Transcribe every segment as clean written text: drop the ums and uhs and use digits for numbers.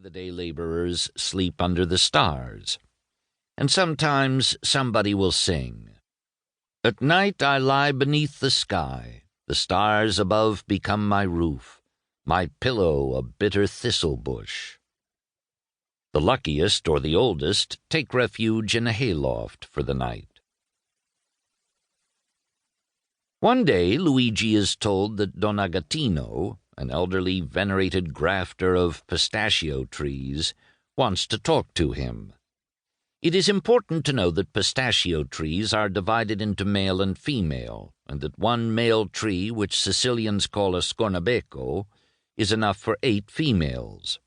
the day laborers sleep under the stars. And sometimes somebody will sing, "At night I lie beneath the sky, the stars above become my roof, my pillow a bitter thistle bush." The luckiest or the oldest take refuge in a hayloft for the night. One day Luigi is told that Don Agatino, an elderly venerated grafter of pistachio trees, wants to talk to him. It is important to know that pistachio trees are divided into male and female, and that one male tree, which Sicilians call a scornabeco, is enough for 8 females.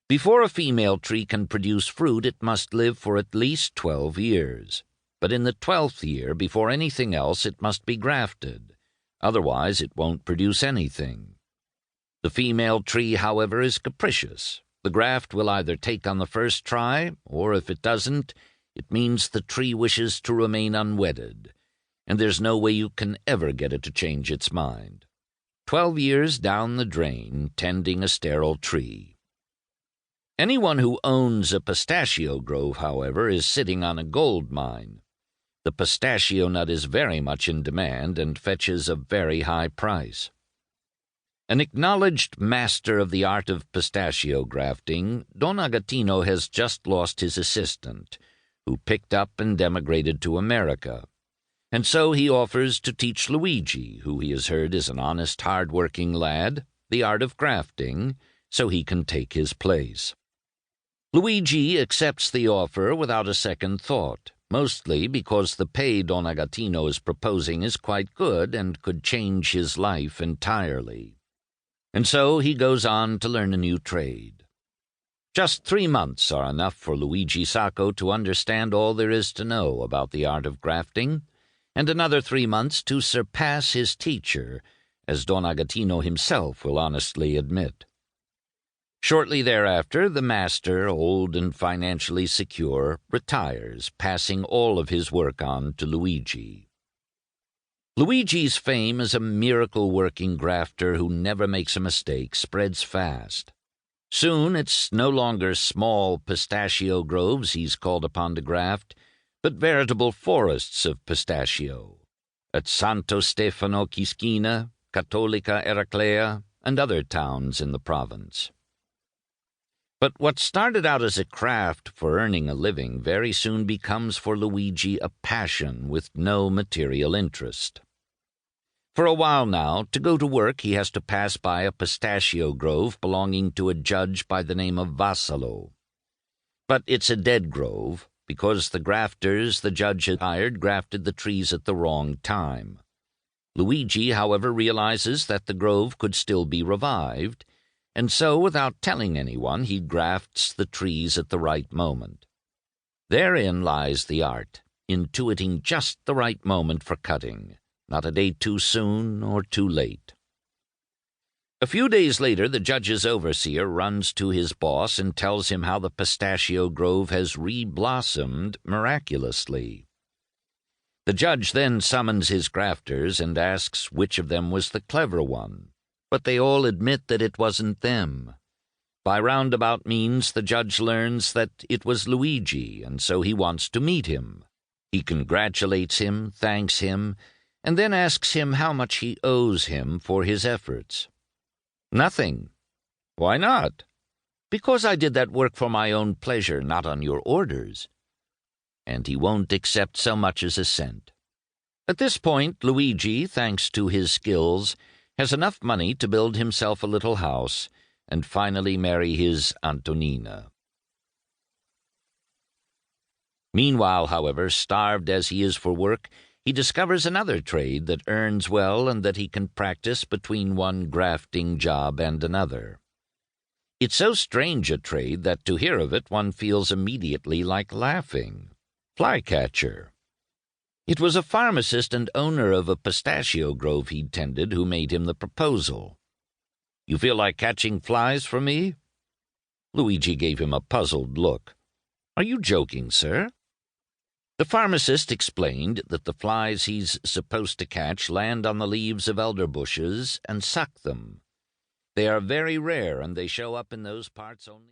Before a female tree can produce fruit, it must live for at least 12 years. But in the 12th year, before anything else, it must be grafted. Otherwise, it won't produce anything. The female tree, however, is capricious. The graft will either take on the first try, or if it doesn't, it means the tree wishes to remain unwedded, and there's no way you can ever get it to change its mind. 12 years down the drain, tending a sterile tree. Anyone who owns a pistachio grove, however, is sitting on a gold mine. The pistachio nut is very much in demand and fetches a very high price. An acknowledged master of the art of pistachio grafting, Don Agatino has just lost his assistant, who picked up and emigrated to America. And so he offers to teach Luigi, who he has heard is an honest, hard-working lad, the art of grafting, so he can take his place. Luigi accepts the offer without a second thought, mostly because the pay Don Agatino is proposing is quite good and could change his life entirely. And so he goes on to learn a new trade. Just 3 months are enough for Luigi Sacco to understand all there is to know about the art of grafting, and another 3 months to surpass his teacher, as Don Agatino himself will honestly admit. Shortly thereafter, the master, old and financially secure, retires, passing all of his work on to Luigi. Luigi's fame as a miracle-working grafter who never makes a mistake spreads fast. Soon it's no longer small pistachio groves he's called upon to graft, but veritable forests of pistachio at Santo Stefano Quisquina, Cattolica Eraclea, and other towns in the province. But what started out as a craft for earning a living very soon becomes for Luigi a passion with no material interest. For a while now, to go to work, he has to pass by a pistachio grove belonging to a judge by the name of Vassallo. But it's a dead grove, because the grafters the judge had hired grafted the trees at the wrong time. Luigi, however, realizes that the grove could still be revived, and so, without telling anyone, he grafts the trees at the right moment. Therein lies the art, intuiting just the right moment for cutting, not a day too soon or too late. A few days later, the judge's overseer runs to his boss and tells him how the pistachio grove has re-blossomed miraculously. The judge then summons his grafters and asks which of them was the clever one, but they all admit that it wasn't them. By roundabout means, the judge learns that it was Luigi, and so he wants to meet him. He congratulates him, thanks him, and then asks him how much he owes him for his efforts. "Nothing." "Why not?" "Because I did that work for my own pleasure, not on your orders." And he won't accept so much as a cent. At this point, Luigi, thanks to his skills, has enough money to build himself a little house and finally marry his Antonina. Meanwhile, however, starved as he is for work, he discovers another trade that earns well and that he can practice between one grafting job and another. It's so strange a trade that to hear of it one feels immediately like laughing. Flycatcher. It was a pharmacist and owner of a pistachio grove he'd tended who made him the proposal. "You feel like catching flies for me?" Luigi gave him a puzzled look. "Are you joking, sir?" The pharmacist explained that the flies he's supposed to catch land on the leaves of elder bushes and suck them. They are very rare, and they show up in those parts only.